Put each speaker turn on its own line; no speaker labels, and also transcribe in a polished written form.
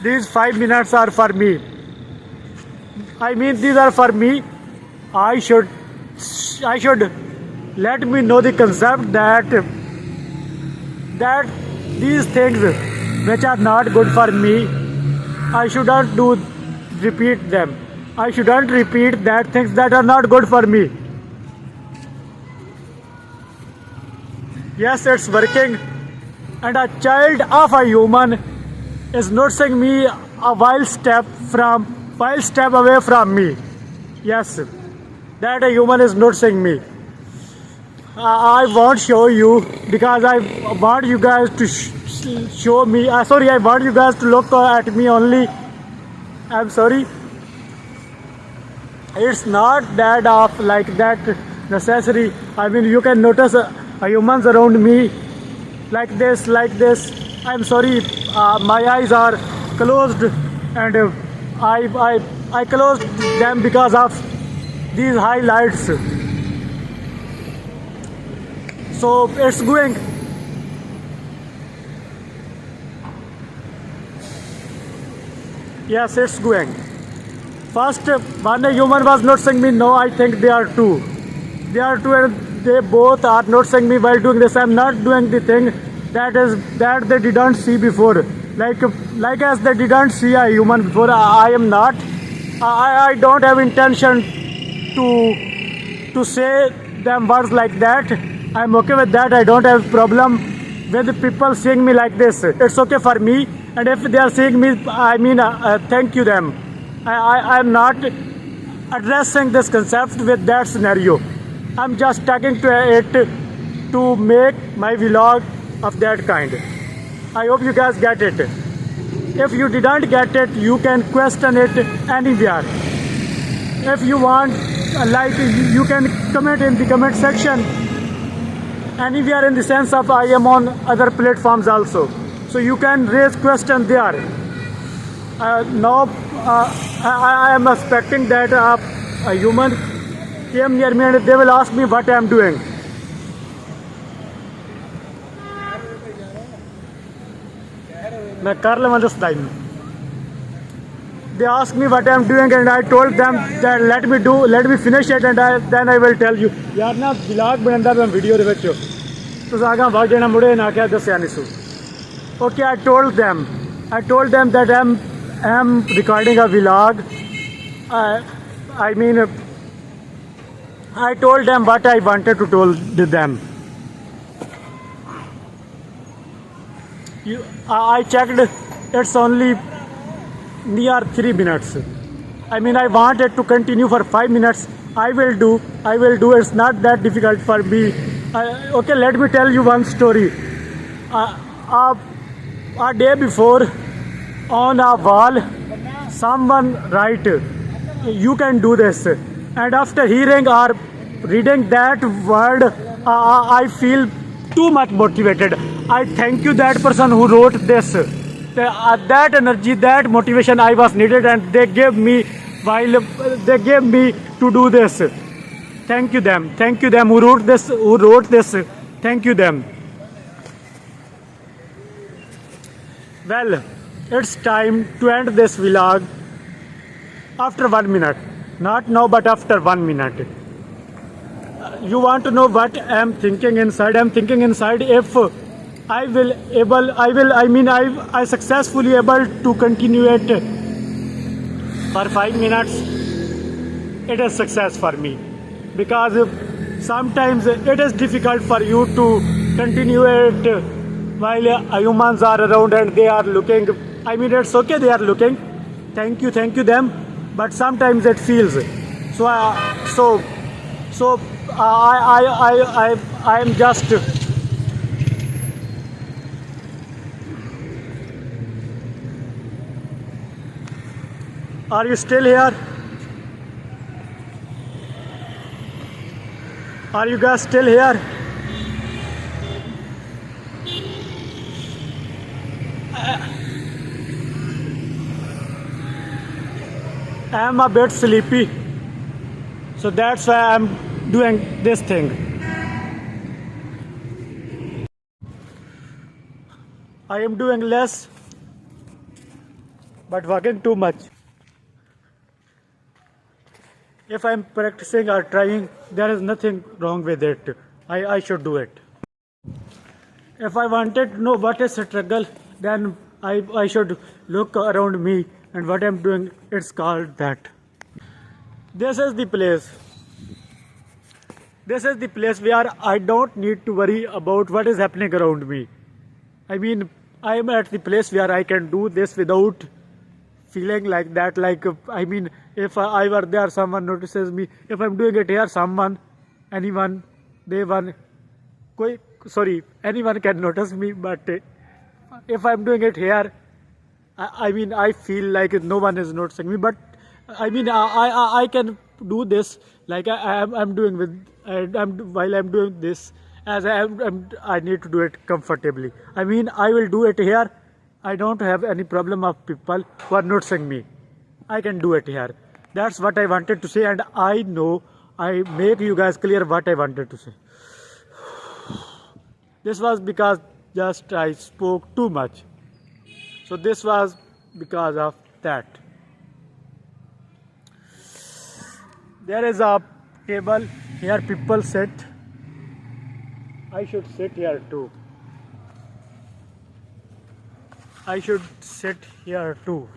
these 5 minutes are for me. I mean, these are for me. I should let me know the concept that these things which are not good for me, I shouldn't repeat them. I shouldn't repeat that things that are not good for me. Yes, it's working. And a child of a human is noticing me a while step away from me. Yes, that a human is noticing me. I won't show you because I want you guys to show me. Sorry, I want you guys to look at me only. I'm sorry. It's not that of like that necessary. I mean, you can notice humans around me like this. I'm sorry, my eyes are closed, and I closed them because of these highlights. So it's going. Yes, it's going. First, one human was noticing me. No, I think they are two. They are two, and they both are noticing me while doing this. I'm not doing the thing that they didn't see before. Like as they didn't see a human before. I am not. I don't have intention to say them words like that. I'm okay with that. I don't have problem with people seeing me like this. It's okay for me. And if they are seeing me, I mean, thank you them. I'm not addressing this concept with that scenario. I'm just talking to it to make my vlog of that kind. I hope you guys get it. If you didn't get it, you can question it anywhere. If you want, you can comment in the comment section anywhere, in the sense of I am on other platforms also. So you can raise question there. Now I am expecting that a human came near me and they will ask me what I am doing. They asked me what I am doing, and I told them that let me finish it, and then I will tell you. यार ना vlog बनता मैं video दे विच तो आगे भाग जाना मुड़े ना क्या दस्या नहीं सू. Okay, I told them that I'm recording a vlog. I mean, I told them what I wanted to tell them. I checked, it's only near 3 minutes. I mean, I wanted to continue for 5 minutes. I will do. It's not that difficult for me. Okay, let me tell you one story. A day before, on a wall, someone write, you can do this. And after hearing or reading that word, I feel too much motivated. I thank you that person who wrote this. That energy, that motivation I was needed, and they gave me to do this. Thank you them who wrote this. Thank you them. Well, it's time to end this vlog after 1 minute. Not now, but after 1 minute. You want to know what I'm thinking inside? I'm thinking inside if I successfully able to continue it for 5 minutes. It is success for me, because sometimes it is difficult for you to continue it while humans are around and they are looking. I mean, it's okay, they are looking. Thank you them. But sometimes it feels so. I am just. Are you still here? Are you guys still here? I am a bit sleepy, so that's why I'm doing this thing. I am doing less but working too much. If I'm practicing or trying, there is nothing wrong with it. I should do it. If I wanted to know what is struggle, then I should look around me and what I'm doing, it's called that. This is the place. This is the place where I don't need to worry about what is happening around me. I mean, I am at the place where I can do this without feeling like that. Like, I mean, if I were there, someone notices me. If I'm doing it here, anyone can notice me. But if I'm doing it here, I mean, I feel like no one is noticing me. But I mean, I can do this like I'm doing with while I'm doing this, as I need to do it comfortably. I mean, I will do it here. I don't have any problem of people who are noticing me. I can do it here. That's what I wanted to say, and I know I make you guys clear what I wanted to say. This was because just I spoke too much. So this was because of that. There is a table here, people sit. I should sit here too. I should sit here too.